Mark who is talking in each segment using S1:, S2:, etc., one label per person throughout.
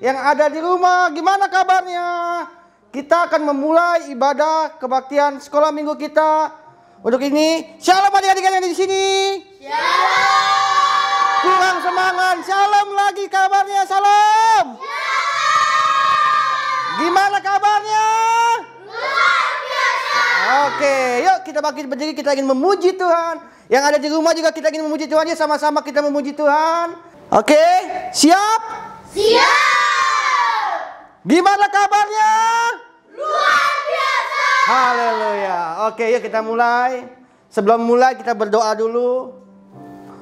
S1: yang ada di rumah, gimana kabarnya? Kita akan memulai ibadah kebaktian sekolah minggu kita. Untuk ini, shalom adik-adik yang di sini. Shalom. Kurang semangat, shalom lagi kabarnya, shalom. Gimana kabarnya?
S2: Luar biasa.
S1: Oke, yuk kita bangkit berdiri, kita ingin memuji Tuhan. Yang ada di rumah juga kita ingin memuji Tuhan. Yuk sama-sama kita memuji Tuhan. Oke, siap?
S2: Siap.
S1: Gimana kabarnya?
S2: Luar biasa.
S1: Haleluya. Oke, yuk kita mulai. Sebelum mulai kita berdoa dulu.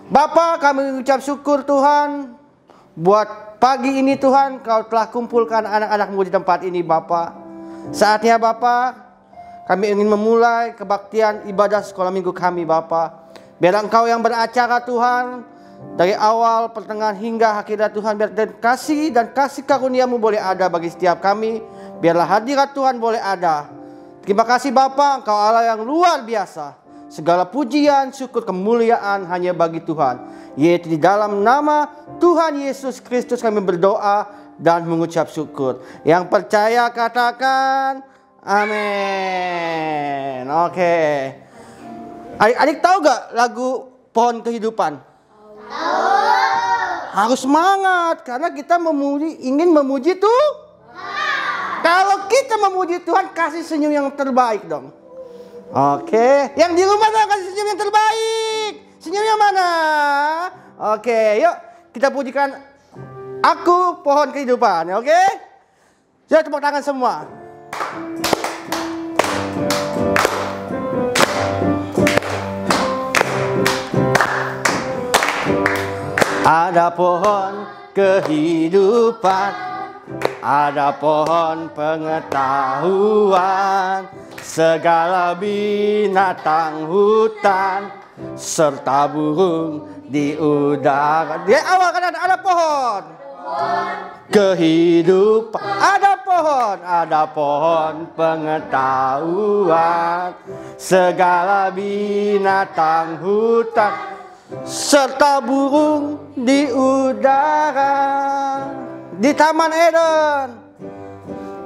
S1: Bapa, kami mengucap syukur Tuhan buat pagi ini Tuhan, Kau telah kumpulkan anak-anak-Mu di tempat ini Bapa. Saatnya Bapa, kami ingin memulai kebaktian ibadah sekolah minggu kami Bapa. Biar Engkau yang beracara Tuhan, dari awal, pertengahan hingga akhirnya Tuhan, biar kasih dan kasih karunia-Mu boleh ada bagi setiap kami. Biarlah hadirat Tuhan boleh ada. Terima kasih Bapa, Engkau Allah yang luar biasa. Segala pujian, syukur, kemuliaan hanya bagi Tuhan. Yaitu di dalam nama Tuhan Yesus Kristus kami berdoa dan mengucap syukur. Yang percaya katakan amin. Oke. Adik-adik tahu gak lagu Pohon Kehidupan? Harus semangat karena kita ingin memuji Tuhan. Kalau kita memuji Tuhan, kasih senyum yang terbaik dong. Oke, yang di rumah dong kasih senyum yang terbaik. Senyumnya mana? Oke, yuk kita pujikan Aku Pohon Kehidupan. Oke, yuk tepuk tangan semua. Ada pohon kehidupan, ada pohon pengetahuan, segala binatang hutan, serta burung di udara. Di awal kan ada pohon kehidupan, ada pohon pengetahuan, segala binatang hutan, serta burung di udara. Di Taman Eden,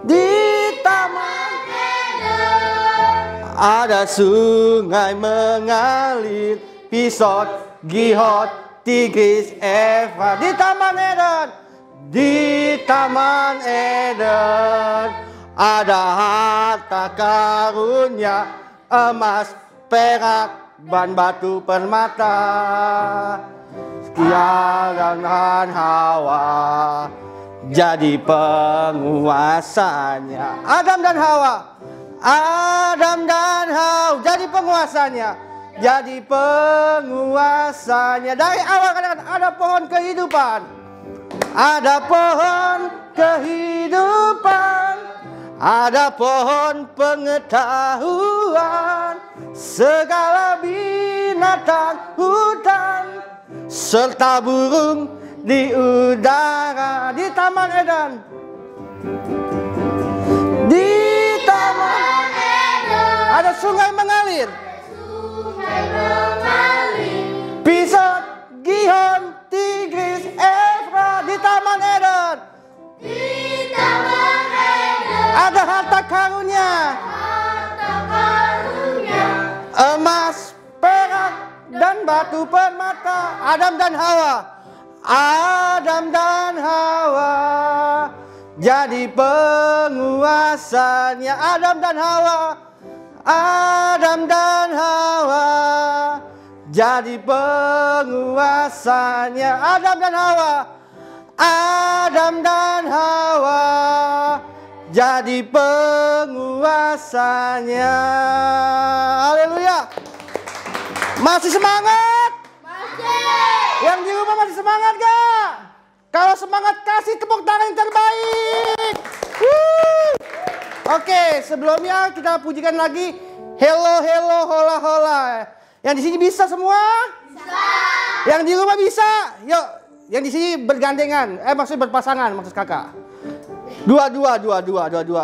S1: di Taman Eden, ada sungai mengalir, Pisot, Gihot, Tigris, Efrat. Di Taman Eden, di Taman Eden, ada harta karunia, emas, perak, ban batu permata. Adam dan Hawa jadi penguasanya. Adam dan Hawa jadi penguasanya. Jadi penguasanya. Dari awal katakan ada pohon kehidupan. Ada pohon kehidupan. Ada pohon pengetahuan. Segala binatang hutan, serta burung di udara. Di Taman Eden, di Taman Eden, ada sungai mengalir, Pisot, Gihon, Tigris, Efrat. Di Taman Eden, ada harta karunia, emas, perak, dan batu permata. Adam dan Hawa jadi penguasanya. Adam dan Hawa jadi penguasanya. Adam dan Hawa jadi penguasanya. Haleluya. Masih semangat? Masih. Yang di rumah masih semangat gak? Kalau semangat kasih tepuk tangan yang terbaik. Oke, sebelumnya kita pujikan lagi Hello Hello Hola Hola. Yang di sini bisa semua? Bisa. Yang di rumah bisa? Yuk, yang di sini bergandengan. Maksudnya berpasangan maksud kakak. Dua.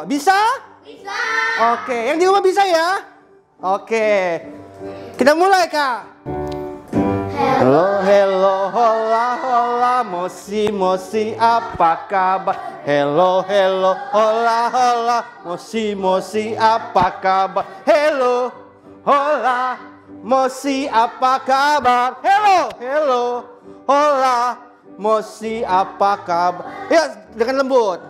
S1: Bisa? Bisa. Oke, yang di rumah bisa ya? Oke. Kita mulai, Kak. Hello, hello, hola, hola, mosi, mosi, apa kabar? Hello, hello, hola, hola, mosi, mosi, apa kabar? Hello, hola, mosi, apa kabar? Hello, hello, hola, mosi, apa kabar? Ya, dengan lembut.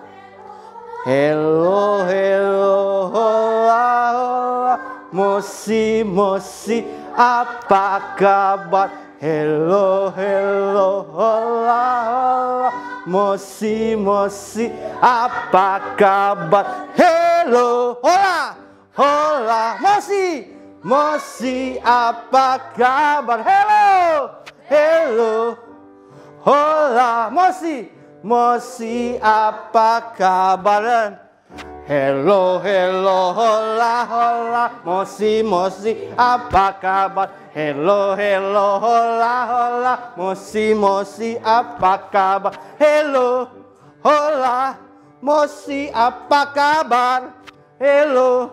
S1: Hello, hello, hola, hola, mosi, mosi, apa kabar? Hello, hello, hola, hola, mosi, mosi, apa kabar? Hello, hola, hola, mosi, mosi, apa kabar? Hello, hello, hola, mosi, mosi, apa kabar? Hello, hello, hola, hola, mosi, mosi, apa kabar? Hello, hello, hola, hola, mosi, mosi, apa kabar? Hello, hola, mosi, apa kabar? Hello,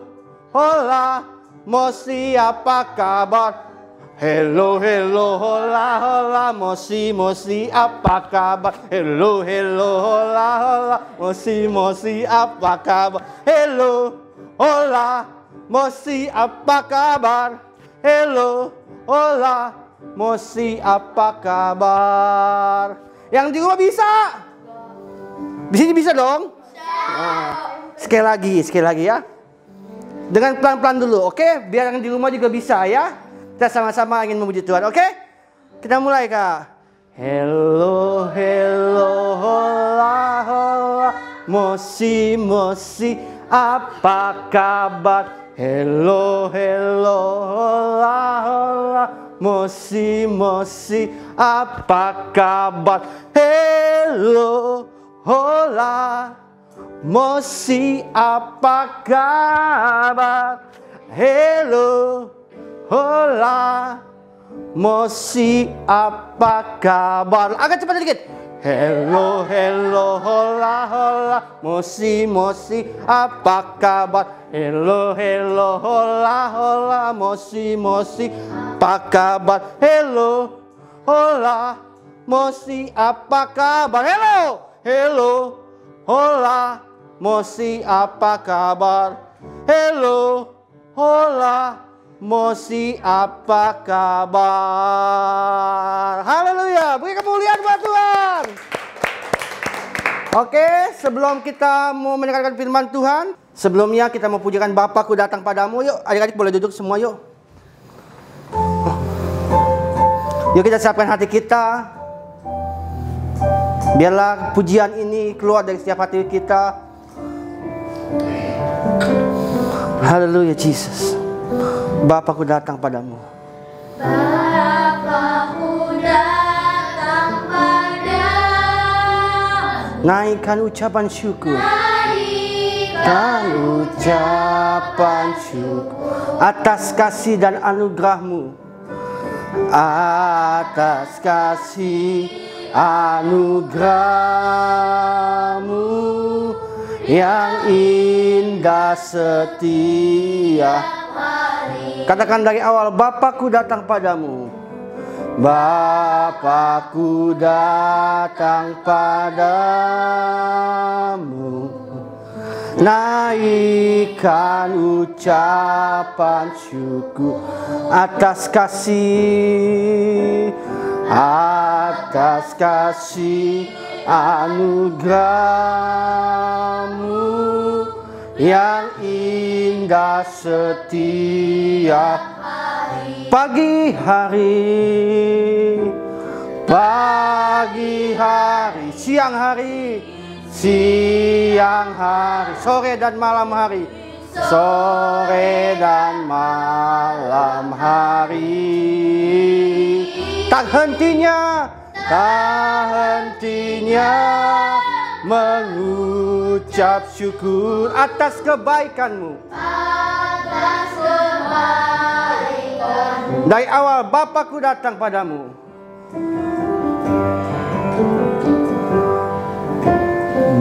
S1: hola, mosi, apa kabar? Hello, hello, hola, hola, mosi, mosi, apa kabar? Hello, hello, hola, hola, mosi, mosi, apa kabar? Hello, hola, mosi, apa kabar? Hello, hola, mosi, apa kabar? Yang di rumah bisa? Di sini bisa dong? Sekali lagi ya. Dengan pelan-pelan dulu, oke? Biar yang di rumah juga bisa ya. Kita sama-sama ingin memuji Tuhan, oke? Kita mulai, Kak. Hello, hello, hola, hola, mosi, mosi, apa kabar? Hello, hello, hola, hola, mosi, mosi, apa kabar? Hello, hola, mosi, apa kabar? Hello, hola, mosi, apa kabar? Agak cepat sedikit. Hello, hello, hola, hola, mosi, mosi, apa kabar? Hello, hello, hola, hola, mosi, mosi, apa kabar? Hello, hola, mosi, apa kabar? Hello, hello, hola, mosi, apa kabar? Hello, hola, mosi, apa kabar? Haleluya, beri kemuliaan buat Tuhan. Oke, sebelum kita mau mendengarkan firman Tuhan, sebelumnya kita mau pujikan Bapakku datang padamu. Yuk, adik-adik boleh duduk semua yuk. Yuk kita siapkan hati kita. Biarlah pujian ini keluar dari setiap hati kita. Haleluya, Jesus. Bapakku datang padamu.
S2: Bapakku datang padamu.
S1: Naikkan ucapan syukur.
S2: Naikkan
S1: Ucapan syukur atas kasih dan anugerahmu. Atas kasih anugerahmu yang indah setia. Katakan dari awal, Bapakku datang padamu. Bapakku datang padamu. Naikkan ucapan syukur atas kasih anugerahmu yang indah setiap pagi hari, siang hari, sore dan malam hari, tak hentinya mengucap syukur atas kebaikanmu. Dari awal Bapakku datang padamu.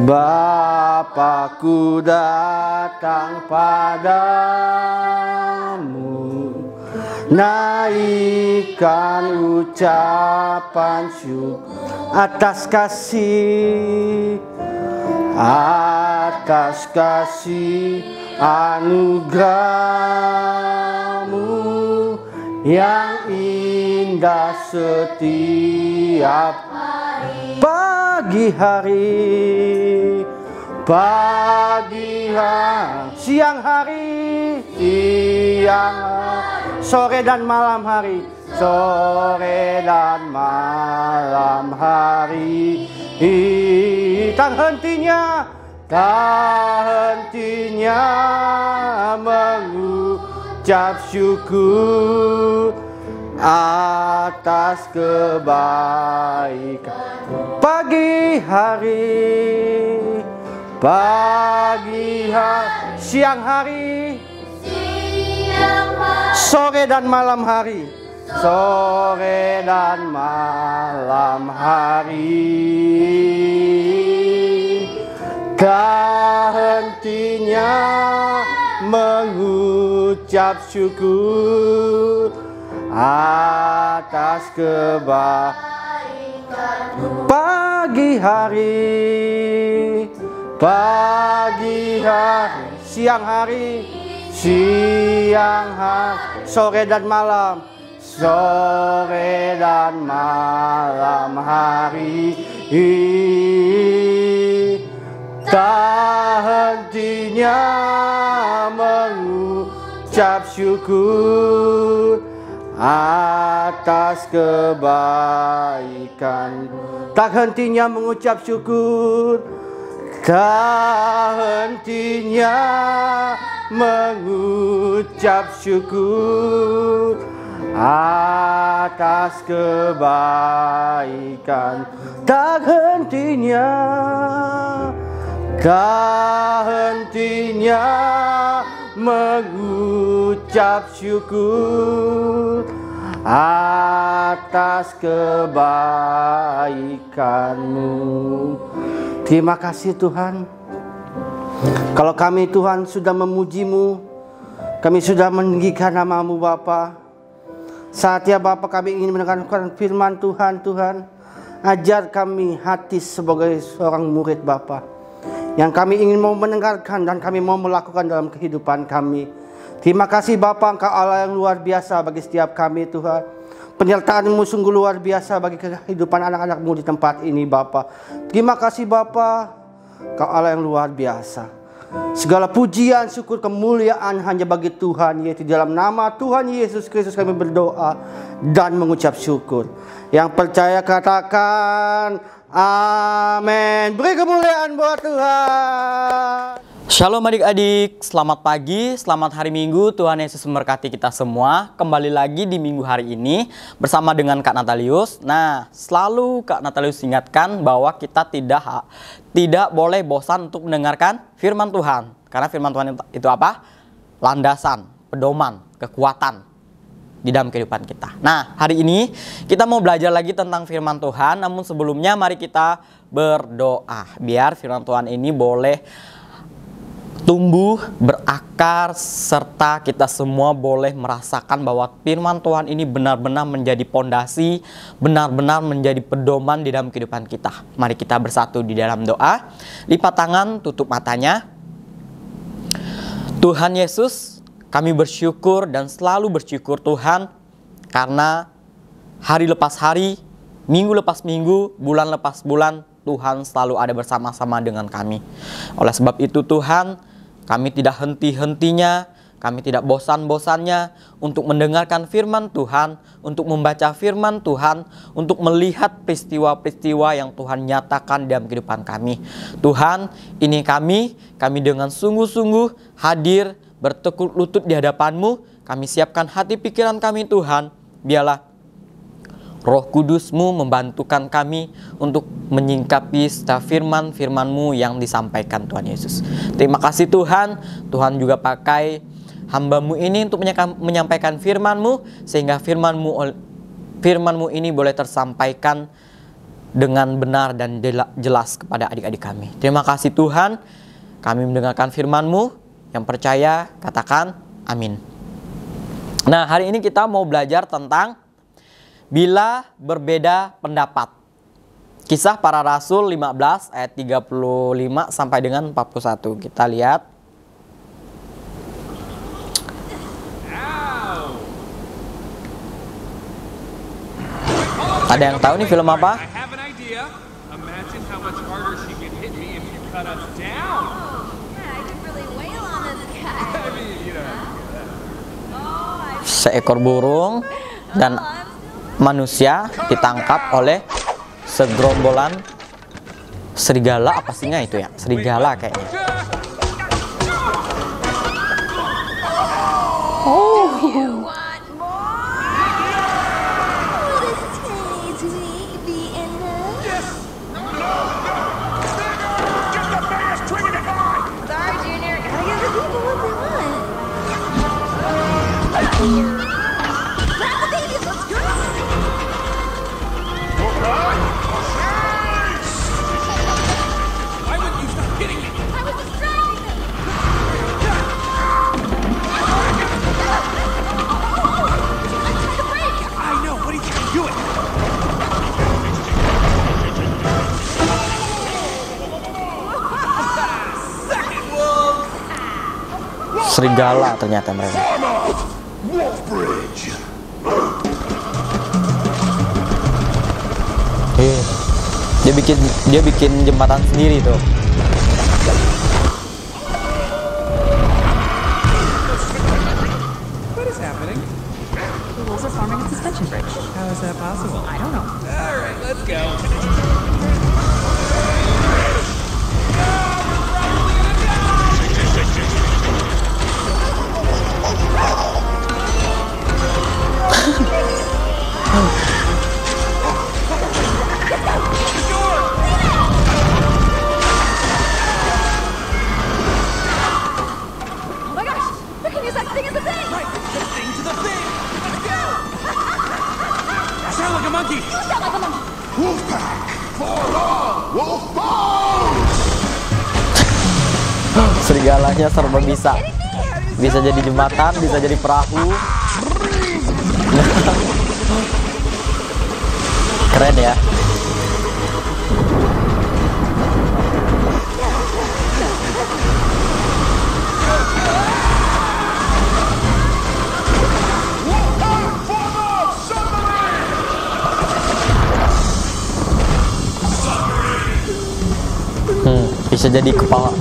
S1: Bapakku datang padamu. naikkan ucapan syukur atas kasih, atas kasih anugerah-Mu yang indah setiap pagi hari, siang hari, sore dan malam hari, sore dan malam hari. Tak hentinya mengucap syukur atas kebaikan. Pagi hari, siang hari, sore dan malam hari, sore dan malam hari. Tak hentinya mengucap syukur atas kebaikan. Pagi hari, siang hari, sore dan malam, hari. Tak hentinya mengucap syukur atas kebaikan. Tak hentinya mengucap syukur, tak hentinya mengucap syukur atas kebaikan. Tak hentinya mengucap syukur atas kebaikan-Mu. Terima kasih Tuhan. Kalau kami Tuhan sudah memuji-Mu, kami sudah meninggikan nama-Mu Bapa. Saatnya Bapa kami ingin mendengarkan firman Tuhan. Tuhan, ajar kami hati sebagai seorang murid Bapa, yang kami ingin mau mendengarkan dan kami mau melakukan dalam kehidupan kami. Terima kasih Bapa, Engkau Allah yang luar biasa bagi setiap kami Tuhan. Penyertaan-Mu sungguh luar biasa bagi kehidupan anak-anak-Mu di tempat ini Bapa. Terima kasih Bapa, Engkau Allah yang luar biasa. Segala pujian, syukur, kemuliaan hanya bagi Tuhan, yaitu dalam nama Tuhan Yesus Kristus kami berdoa dan mengucap syukur. Yang percaya katakan amin. Beri kemuliaan buat Tuhan.
S3: Shalom adik-adik, selamat pagi, selamat hari Minggu. Tuhan Yesus memberkati kita semua. Kembali lagi di minggu hari ini bersama dengan Kak Natalius. Nah, selalu Kak Natalius ingatkan bahwa kita tidak boleh bosan untuk mendengarkan firman Tuhan. Karena firman Tuhan itu apa? Landasan, pedoman, kekuatan di dalam kehidupan kita. Nah, hari ini kita mau belajar lagi tentang firman Tuhan. Namun sebelumnya mari kita berdoa biar firman Tuhan ini boleh tumbuh, berakar, serta kita semua boleh merasakan bahwa firman Tuhan ini benar-benar menjadi pondasi, benar-benar menjadi pedoman di dalam kehidupan kita. Mari kita bersatu di dalam doa. Lipat tangan, tutup matanya. Tuhan Yesus, kami bersyukur dan selalu bersyukur Tuhan, karena hari lepas hari, minggu lepas minggu, bulan lepas bulan, Tuhan selalu ada bersama-sama dengan kami. Oleh sebab itu Tuhan, kami tidak henti-hentinya, kami tidak bosan-bosannya untuk mendengarkan firman Tuhan, untuk membaca firman Tuhan, untuk melihat peristiwa-peristiwa yang Tuhan nyatakan dalam kehidupan kami. Tuhan, ini kami dengan sungguh-sungguh hadir, bertekuk lutut di hadapan-Mu. Kami siapkan hati pikiran kami Tuhan, biarlah Roh Kudus-Mu membantukan kami untuk menyingkapi setiap firman-firman-Mu yang disampaikan Tuhan Yesus. Terima kasih Tuhan. Tuhan juga pakai hamba-Mu ini untuk menyampaikan firman-Mu, sehingga firman-Mu ini boleh tersampaikan dengan benar dan jelas kepada adik-adik kami. Terima kasih Tuhan. Kami mendengarkan firman-Mu. Yang percaya katakan amin. Nah, hari ini kita mau belajar tentang bila berbeda pendapat. Kisah Para Rasul 15 ayat 35 sampai dengan 41. Kita lihat. Ada yang tahu nih film apa?
S4: I have an idea. Imagine how much harder she could hit me if you cut us down.
S2: I could really wail on this guy.
S4: I mean, you know.
S3: Seekor burung dan manusia ditangkap oleh segerombolan serigala, apa singa itu ya? Serigala kayaknya.
S2: You want more? This tiny sweet be enough?
S4: Yes. No. Get the biggest twig in the eye.
S2: Sorry, Junior. Gotta give the people what they want. Grab the babies, let's go!
S4: Why wouldn't you stop hitting me?
S2: I was distracting them. I'm trying to break.
S4: I know. What are you trying to do? It. Second wolf.
S3: Serigala ternyata mereka.
S4: Wolfbridge.
S3: Dia bikin jembatan sendiri tuh.
S4: What is happening?
S5: The wolves are forming a suspension bridge.
S4: How is that possible?
S5: I don't know.
S4: All right, let's go.
S2: Oh my gosh, we can use that thing as a thing.
S4: Right, the thing to the thing. Let's go. I sound like a monkey.
S2: Sound like a monkey.
S6: Wolfpack! For all! Wolf balls!
S3: Serigalanya serba bisa. Bisa jadi jembatan, bisa jadi perahu. Keren ya. Bisa jadi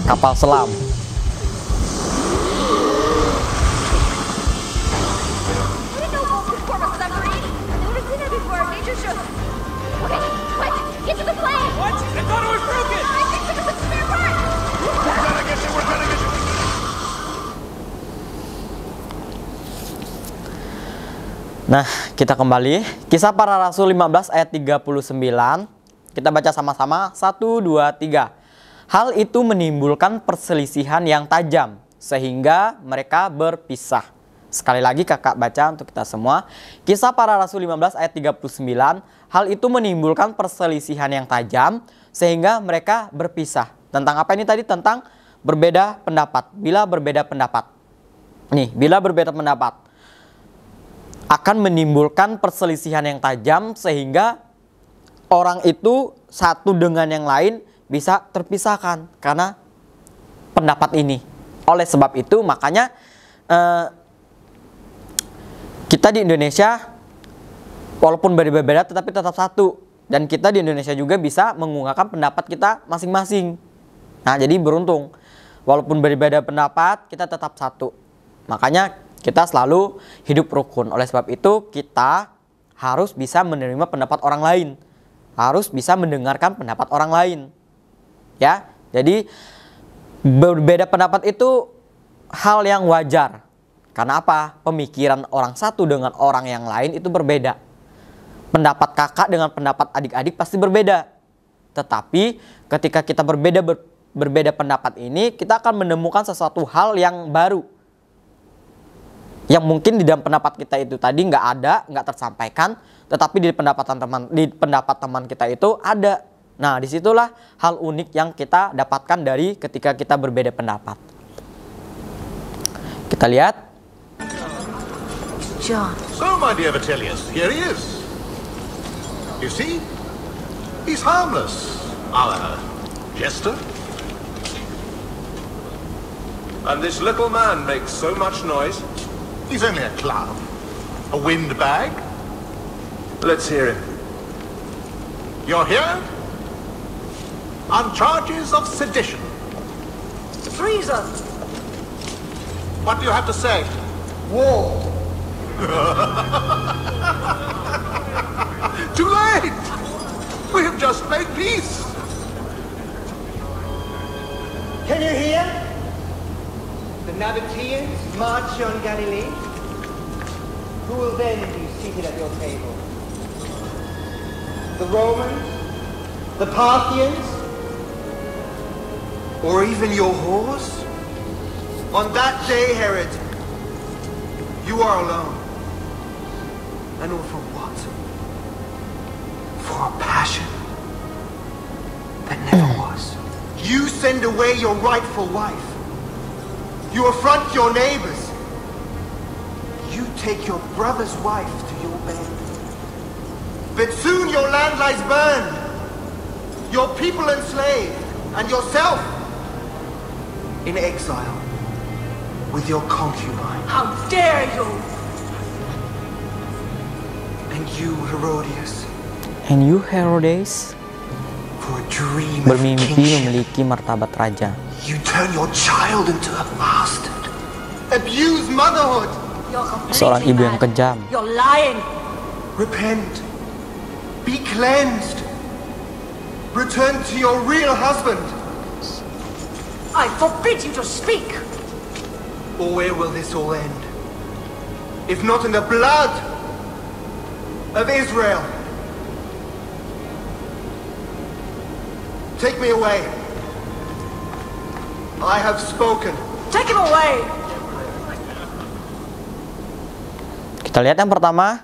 S3: kapal selam.
S2: I didn't know wolves could form a submarine. I've never seen it before. Nature shows. Okay, quick, get to the plane.
S4: What? I thought it was broken.
S2: I think there was a spare part.
S6: We're gonna get you! We're gonna get you!
S3: Nah, kita kembali. Kisah Para Rasul 15 ayat 39. Kita baca sama-sama. 1, 2, 3. Hal itu menimbulkan perselisihan yang tajam sehingga mereka berpisah. Sekali lagi kakak baca untuk kita semua. Kisah Para Rasul 15 ayat 39. Hal itu menimbulkan perselisihan yang tajam sehingga mereka berpisah. Tentang apa ini tadi? Tentang berbeda pendapat. Bila berbeda pendapat. Nih, bila berbeda pendapat akan menimbulkan perselisihan yang tajam sehingga orang itu satu dengan yang lain bisa terpisahkan karena pendapat ini. Oleh sebab itu makanya kita di Indonesia walaupun berbeda-beda tetapi tetap satu, dan kita di Indonesia juga bisa mengungkapkan pendapat kita masing-masing. Nah, jadi beruntung walaupun berbeda pendapat kita tetap satu. Makanya kita selalu hidup rukun. Oleh sebab itu kita harus bisa menerima pendapat orang lain, harus bisa mendengarkan pendapat orang lain. Ya, jadi berbeda pendapat itu hal yang wajar. Karena apa? Pemikiran orang satu dengan orang yang lain itu berbeda. Pendapat kakak dengan pendapat adik-adik pasti berbeda. Tetapi ketika kita berbeda pendapat ini, kita akan menemukan sesuatu hal yang baru. Yang mungkin di dalam pendapat kita itu tadi nggak ada, nggak tersampaikan. Tetapi di pendapat teman kita itu ada. Nah, disitulah hal unik yang kita dapatkan dari ketika kita berbeda pendapat. Kita lihat.
S2: John.
S6: So, my dear Vitellius, here he is. You see? He's harmless. Our jester.
S7: And this little man makes so much noise.
S6: He's only a clown. A windbag.
S7: Let's hear him.
S6: You're here? On charges of sedition.
S2: Treason!
S6: What do you have to say?
S1: War.
S6: Too late! We have just made peace.
S1: Can you hear? The Nabateans march on Galilee. Who will then be seated at your table? The Romans? The Parthians?
S8: Or even your horse? On that day, Herod, you are alone. And all for what? For a passion that never was. You send away your rightful wife. You affront your neighbors. You take your brother's wife to your bed. But soon your land lies burned, your people enslaved, and yourself in exile with your concubine.
S2: How dare you!
S8: And you, Herodias,
S3: And you, Herodes,
S8: for a dream of
S3: bermimpi
S8: kingship,
S3: memiliki martabat raja.
S8: you turn your child into a bastard. Abuse motherhood.
S2: You're completely
S3: Seorang ibu yang
S2: mad.
S3: kejam.
S2: You're lying!
S8: Repent. Be cleansed. Return to your real husband.
S2: I forbid you to speak!
S8: Or where will this all end? If not in the blood of Israel. Take me away. I have spoken.
S2: Take him away!
S3: Kita lihat yang pertama.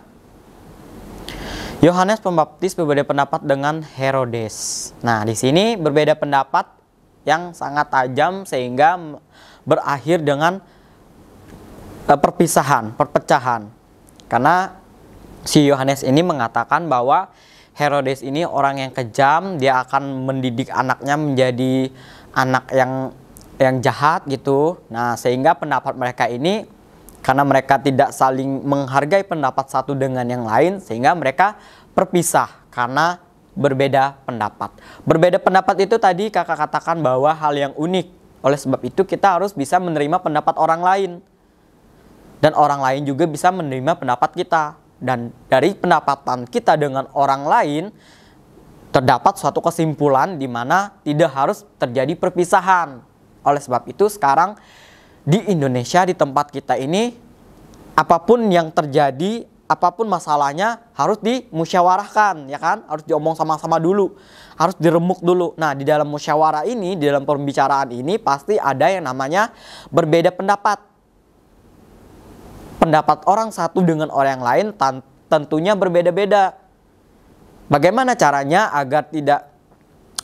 S3: Yohanes Pembaptis berbeda pendapat dengan Herodes. Nah, di sini berbeda pendapat yang sangat tajam sehingga berakhir dengan perpecahan. Karena si Yohanes ini mengatakan bahwa Herodes ini orang yang kejam, dia akan mendidik anaknya menjadi anak yang jahat gitu. Nah, sehingga pendapat mereka ini karena mereka tidak saling menghargai pendapat satu dengan yang lain, sehingga mereka berpisah karena berbeda pendapat. Berbeda pendapat itu tadi kakak katakan bahwa hal yang unik. Oleh sebab itu kita harus bisa menerima pendapat orang lain. Dan orang lain juga bisa menerima pendapat kita. Dan dari pendapatan kita dengan orang lain, terdapat suatu kesimpulan di mana tidak harus terjadi perpisahan. Oleh sebab itu sekarang di Indonesia, di tempat kita ini, apapun yang terjadi, apapun masalahnya harus dimusyawarahkan, ya kan? Harus diomong sama-sama dulu, harus diremuk dulu. Nah, di dalam musyawarah ini, di dalam pembicaraan ini pasti ada yang namanya berbeda pendapat. Pendapat orang satu dengan orang yang lain tentunya berbeda-beda. Bagaimana caranya agar tidak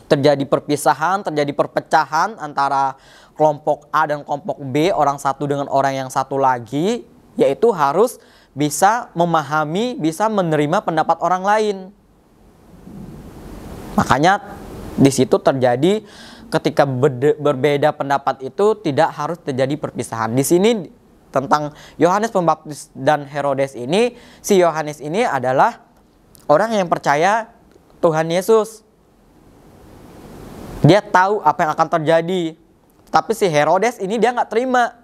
S3: terjadi perpisahan, terjadi perpecahan antara kelompok A dan kelompok B, orang satu dengan orang yang satu lagi, yaitu harus bisa memahami, bisa menerima pendapat orang lain. Makanya di situ terjadi ketika berbeda pendapat itu tidak harus terjadi perpisahan. Di sini tentang Yohanes Pembaptis dan Herodes ini, si Yohanes ini adalah orang yang percaya Tuhan Yesus. Dia tahu apa yang akan terjadi. Tapi si Herodes ini dia nggak terima.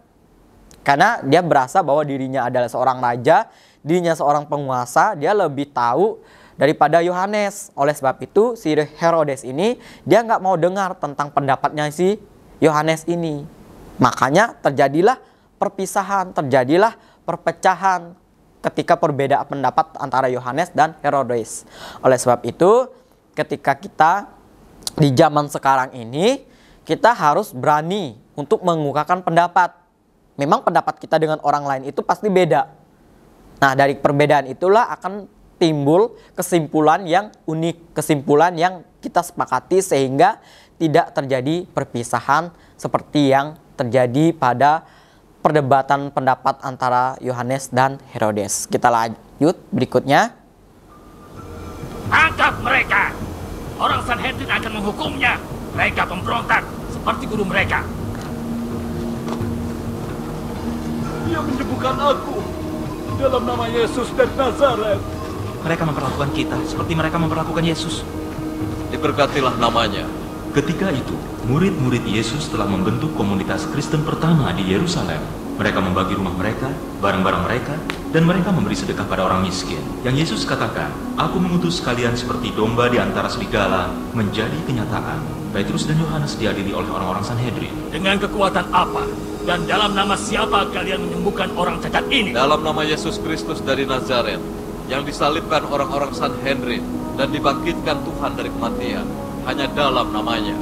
S3: Karena dia berasa bahwa dirinya adalah seorang raja, dirinya seorang penguasa, dia lebih tahu daripada Yohanes. Oleh sebab itu si Herodes ini dia nggak mau dengar tentang pendapatnya si Yohanes ini. Makanya terjadilah perpisahan, terjadilah perpecahan ketika perbedaan pendapat antara Yohanes dan Herodes. Oleh sebab itu ketika kita di zaman sekarang ini, kita harus berani untuk mengungkapkan pendapat. Memang pendapat kita dengan orang lain itu pasti beda. Nah, dari perbedaan itulah akan timbul kesimpulan yang unik, kesimpulan yang kita sepakati sehingga tidak terjadi perpisahan seperti yang terjadi pada perdebatan pendapat antara Yohanes dan Herodes. Kita lanjut berikutnya.
S9: Tangkap mereka. Orang Sanhedrin akan menghukumnya. Mereka pemberontak seperti guru mereka.
S4: Dia menyembuhkan aku dalam nama Yesus dari Nazaret.
S10: Mereka memperlakukan kita seperti mereka memperlakukan Yesus.
S11: Diberkatilah namanya.
S10: Ketika itu, murid-murid Yesus telah membentuk komunitas Kristen pertama di Yerusalem. Mereka membagi rumah mereka, barang-barang mereka, dan mereka memberi sedekah pada orang miskin. Yang Yesus katakan, "Aku mengutus kalian seperti domba di antara serigala," menjadi kenyataan. Petrus dan Yohanes diadili oleh orang-orang Sanhedrin.
S9: Dengan kekuatan apa dan dalam nama siapa kalian menyembuhkan orang cacat ini?
S11: Dalam nama Yesus Kristus dari Nazaret, yang disalibkan orang-orang Sanhedrin dan dibangkitkan Tuhan dari kematian. Hanya dalam namanya.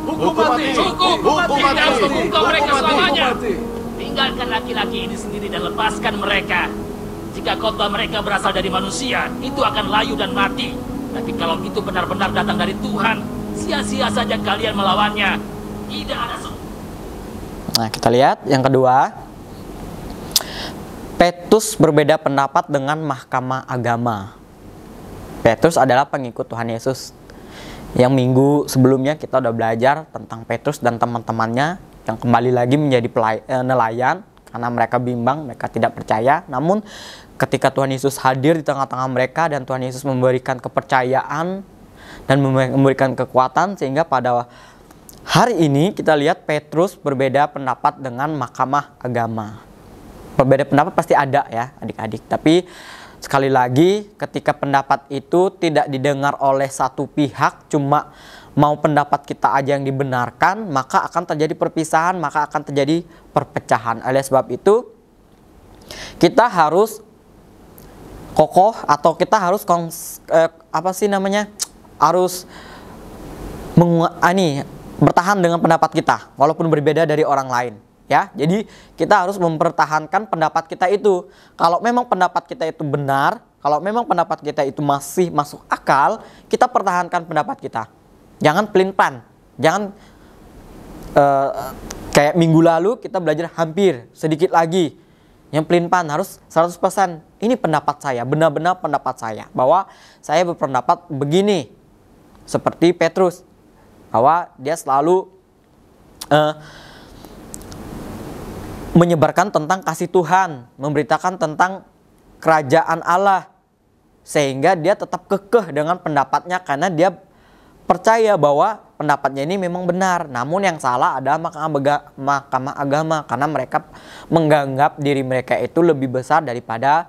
S4: Hukum mati!
S9: Cukup! Kita harus menghukum mereka selamanya.
S4: Mati!
S9: Tinggalkan laki-laki ini sendiri dan lepaskan mereka. Jika khotbah mereka berasal dari manusia, itu akan layu dan mati. Tapi kalau itu benar-benar datang dari Tuhan, sia-sia saja kalian melawannya. Tidak ada
S3: Nah, kita lihat yang kedua. Petrus berbeda pendapat dengan mahkamah agama. Petrus adalah pengikut Tuhan Yesus. Yang minggu sebelumnya kita udah belajar tentang Petrus dan teman-temannya yang kembali lagi menjadi nelayan karena mereka bimbang, mereka tidak percaya. Namun ketika Tuhan Yesus hadir di tengah-tengah mereka dan Tuhan Yesus memberikan kepercayaan dan memberikan kekuatan, sehingga pada hari ini kita lihat Petrus berbeda pendapat dengan mahkamah agama. Berbeda pendapat pasti ada ya adik-adik, tapi sekali lagi ketika pendapat itu tidak didengar oleh satu pihak, cuma mau pendapat kita aja yang dibenarkan, maka akan terjadi perpisahan, maka akan terjadi perpecahan. Oleh sebab itu kita harus kokoh atau kita harus harus bertahan dengan pendapat kita walaupun berbeda dari orang lain. Ya, jadi kita harus mempertahankan pendapat kita itu. Kalau memang pendapat kita itu benar, kalau memang pendapat kita itu masih masuk akal, kita pertahankan pendapat kita. Jangan pelin-pelan, jangan kayak minggu lalu kita belajar hampir sedikit lagi. Yang pelin-pelan harus 100%. Ini pendapat saya, benar-benar pendapat saya, bahwa saya berpendapat begini. Seperti Petrus, bahwa dia selalu menyebarkan tentang kasih Tuhan, memberitakan tentang kerajaan Allah, sehingga dia tetap kekeh dengan pendapatnya karena dia percaya bahwa pendapatnya ini memang benar. Namun yang salah adalah mahkamah agama, karena mereka menganggap diri mereka itu lebih besar daripada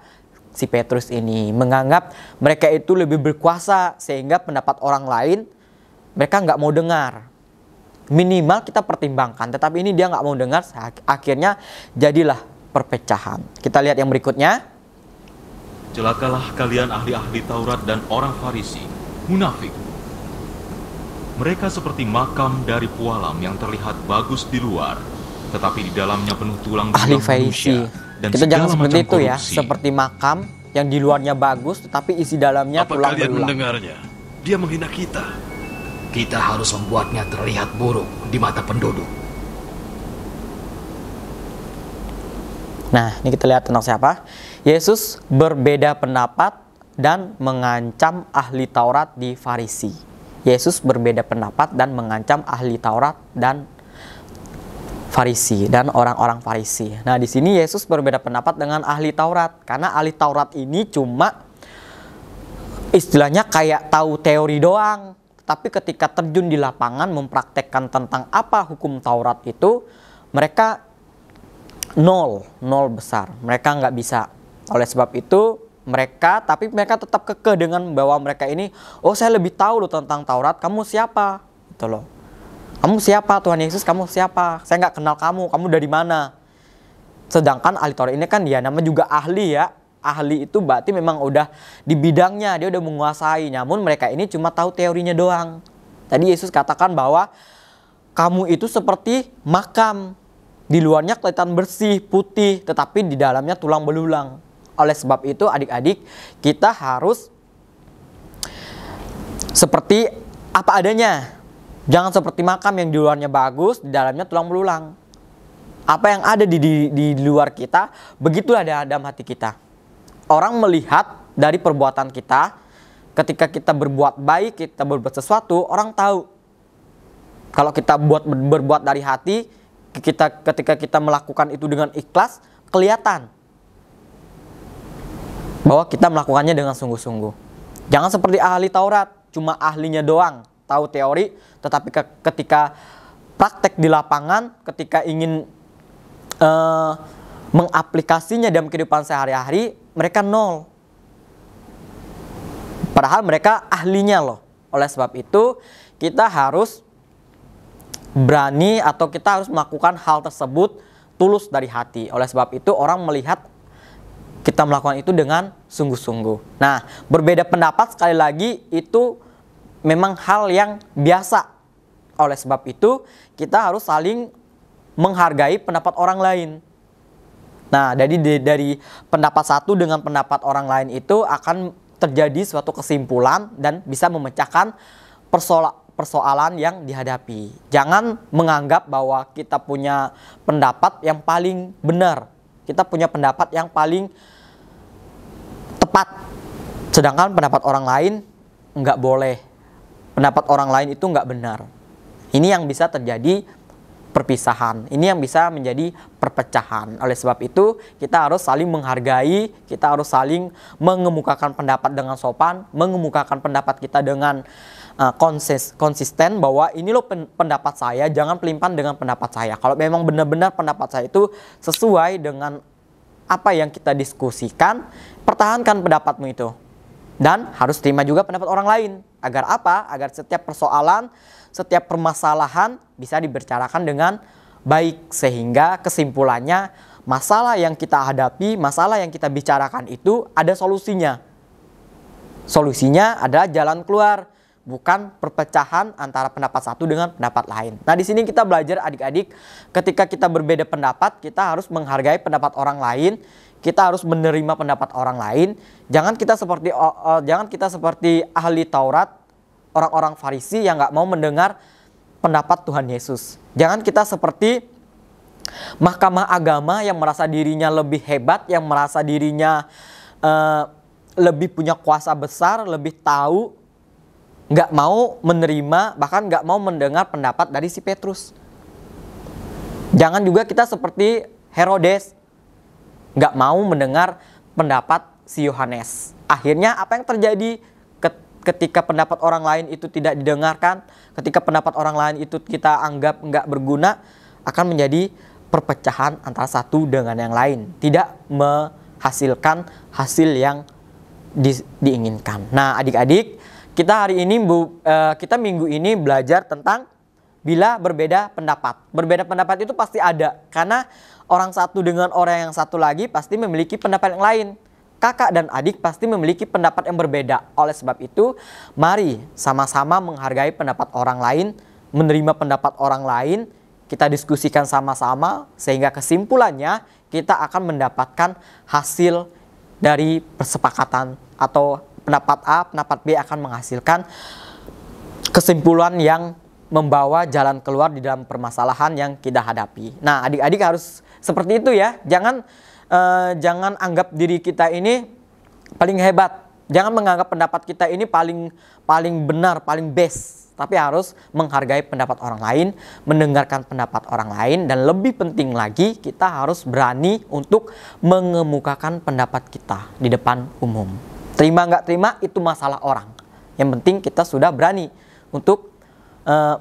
S3: si Petrus ini, menganggap mereka itu lebih berkuasa, sehingga pendapat orang lain mereka nggak mau dengar. Minimal kita pertimbangkan, tetapi ini dia nggak mau dengar, akhirnya jadilah perpecahan. Kita lihat yang berikutnya.
S10: Celakalah kalian ahli-ahli Taurat dan orang Farisi, munafik. Mereka seperti makam dari pualam yang terlihat bagus di luar, tetapi di dalamnya penuh tulang
S3: Ahli
S10: belulang
S3: Farisi.
S10: manusia dan
S3: Kita jangan
S10: segala
S3: seperti
S10: macam
S3: itu ya,
S10: korupsi.
S3: seperti makam yang di luarnya bagus, tetapi isi dalamnya
S12: Apa
S3: tulang
S12: kalian
S3: belulang.
S12: mendengarnya? Dia menghina kita.
S9: Kita harus membuatnya terlihat buruk di mata penduduk.
S3: Nah, ini kita lihat tentang siapa. Yesus berbeda pendapat dan mengancam ahli Taurat di Farisi. Yesus berbeda pendapat dan mengancam ahli Taurat dan Farisi dan orang-orang Farisi. Nah, di sini Yesus berbeda pendapat dengan ahli Taurat, karena ahli Taurat ini cuma istilahnya kayak tahu teori doang. Tapi ketika terjun di lapangan mempraktekkan tentang apa hukum Taurat itu, mereka nol besar. Mereka nggak bisa. Oleh sebab itu mereka tetap kekeh dengan bahwa mereka ini, oh saya lebih tahu loh tentang Taurat, kamu siapa? Gitu loh. Kamu siapa Tuhan Yesus, kamu siapa? Saya nggak kenal kamu dari mana? Sedangkan ahli Taurat ini kan dia namanya juga ahli ya. Ahli itu berarti memang udah di bidangnya, dia udah menguasai. Namun mereka ini cuma tahu teorinya doang. Tadi Yesus katakan bahwa kamu itu seperti makam. Di luarnya kelihatan bersih, putih, tetapi di dalamnya tulang belulang. Oleh sebab itu adik-adik, kita harus seperti apa adanya. Jangan seperti makam yang di luarnya bagus, di dalamnya tulang belulang. apa yang ada di luar kita, begitulah dalam hati kita. Orang melihat dari perbuatan kita, ketika kita berbuat baik, kita berbuat sesuatu, orang tahu. Kalau kita berbuat dari hati, ketika kita melakukan itu dengan ikhlas, kelihatan bahwa kita melakukannya dengan sungguh-sungguh. Jangan seperti ahli Taurat, cuma ahlinya doang tahu teori, tetapi ketika praktek di lapangan, ketika ingin mengaplikasinya dalam kehidupan sehari-hari, mereka nol. Padahal mereka ahlinya loh. Oleh sebab itu, kita harus berani atau kita harus melakukan hal tersebut tulus dari hati. Oleh sebab itu, orang melihat kita melakukan itu dengan sungguh-sungguh. Nah, berbeda pendapat sekali lagi itu memang hal yang biasa. Oleh sebab itu, kita harus saling menghargai pendapat orang lain. Nah, dari pendapat satu dengan pendapat orang lain itu akan terjadi suatu kesimpulan dan bisa memecahkan persoalan yang dihadapi. Jangan menganggap bahwa kita punya pendapat yang paling benar. Kita punya pendapat yang paling tepat. Sedangkan pendapat orang lain nggak boleh. Pendapat orang lain itu nggak benar. Ini yang bisa terjadi perpisahan. Ini yang bisa menjadi perpecahan. Oleh sebab itu, kita harus saling menghargai, kita harus saling mengemukakan pendapat dengan sopan, mengemukakan pendapat kita dengan konsisten bahwa ini loh pendapat saya, jangan pelimpan dengan pendapat saya. Kalau memang benar-benar pendapat saya itu sesuai dengan apa yang kita diskusikan, pertahankan pendapatmu itu. Dan harus terima juga pendapat orang lain. Agar apa? Agar setiap persoalan, setiap permasalahan bisa dibicarakan dengan baik. Sehingga kesimpulannya, masalah yang kita hadapi, masalah yang kita bicarakan itu ada solusinya. Solusinya adalah jalan keluar, bukan perpecahan antara pendapat satu dengan pendapat lain. Nah, di sini kita belajar adik-adik, ketika kita berbeda pendapat, kita harus menghargai pendapat orang lain. Kita harus menerima pendapat orang lain. Jangan kita seperti ahli Taurat, orang-orang Farisi yang nggak mau mendengar pendapat Tuhan Yesus. Jangan kita seperti mahkamah agama yang merasa dirinya lebih hebat, yang merasa dirinya lebih punya kuasa besar, lebih tahu, nggak mau menerima, bahkan nggak mau mendengar pendapat dari si Petrus. Jangan juga kita seperti Herodes, nggak mau mendengar pendapat si Yohanes. Akhirnya apa yang terjadi ketika pendapat orang lain itu tidak didengarkan, ketika pendapat orang lain itu kita anggap nggak berguna, akan menjadi perpecahan antara satu dengan yang lain, tidak menghasilkan hasil yang diinginkan. Nah, adik-adik, kita hari ini kita minggu ini belajar tentang bila berbeda pendapat. Berbeda pendapat itu pasti ada, karena orang satu dengan orang yang satu lagi pasti memiliki pendapat yang lain. Kakak dan adik pasti memiliki pendapat yang berbeda. Oleh sebab itu, mari sama-sama menghargai pendapat orang lain, menerima pendapat orang lain, kita diskusikan sama-sama, sehingga kesimpulannya kita akan mendapatkan hasil dari persepakatan, atau pendapat A, pendapat B akan menghasilkan kesimpulan yang membawa jalan keluar di dalam permasalahan yang kita hadapi. Nah, adik-adik harus seperti itu ya. Jangan anggap diri kita ini paling hebat. Jangan menganggap pendapat kita ini paling benar, paling best. Tapi harus menghargai pendapat orang lain, mendengarkan pendapat orang lain, dan lebih penting lagi kita harus berani untuk mengemukakan pendapat kita di depan umum. Terima nggak terima itu masalah orang. Yang penting kita sudah berani untuk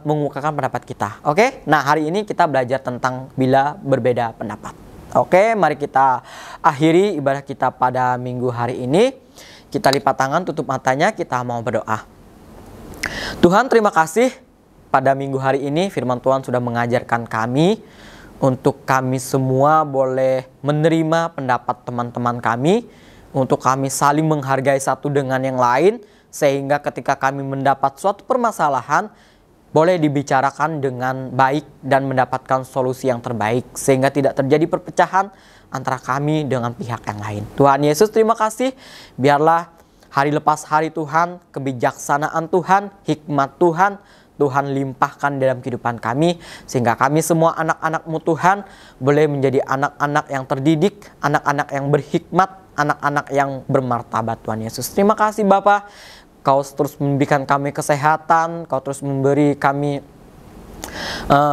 S3: mengemukakan pendapat kita. Oke? Nah, hari ini kita belajar tentang bila berbeda pendapat. Oke, mari kita akhiri ibadah kita pada minggu hari ini. Kita lipat tangan, tutup matanya, kita mau berdoa. Tuhan, terima kasih pada minggu hari ini firman Tuhan sudah mengajarkan kami untuk kami semua boleh menerima pendapat teman-teman kami, untuk kami saling menghargai satu dengan yang lain, sehingga ketika kami mendapat suatu permasalahan boleh dibicarakan dengan baik dan mendapatkan solusi yang terbaik, sehingga tidak terjadi perpecahan antara kami dengan pihak yang lain. Tuhan Yesus, terima kasih. Biarlah hari lepas hari Tuhan, kebijaksanaan Tuhan, hikmat Tuhan Tuhan limpahkan dalam kehidupan kami, sehingga kami semua anak-anak-Mu Tuhan boleh menjadi anak-anak yang terdidik, anak-anak yang berhikmat, anak-anak yang bermartabat Tuhan Yesus. Terima kasih Bapa, Kau terus memberikan kami kesehatan, Kau terus memberi kami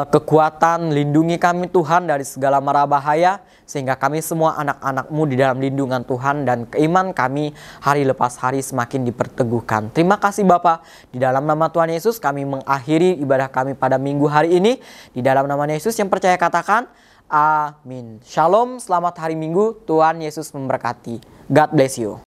S3: kekuatan, lindungi kami Tuhan dari segala mara bahaya, sehingga kami semua anak-anak-Mu di dalam lindungan Tuhan, dan keiman kami hari lepas hari semakin diperteguhkan. Terima kasih Bapa, di dalam nama Tuhan Yesus kami mengakhiri ibadah kami pada minggu hari ini. Di dalam nama Yesus yang percaya katakan amin. Shalom, selamat hari Minggu, Tuhan Yesus memberkati. God bless you.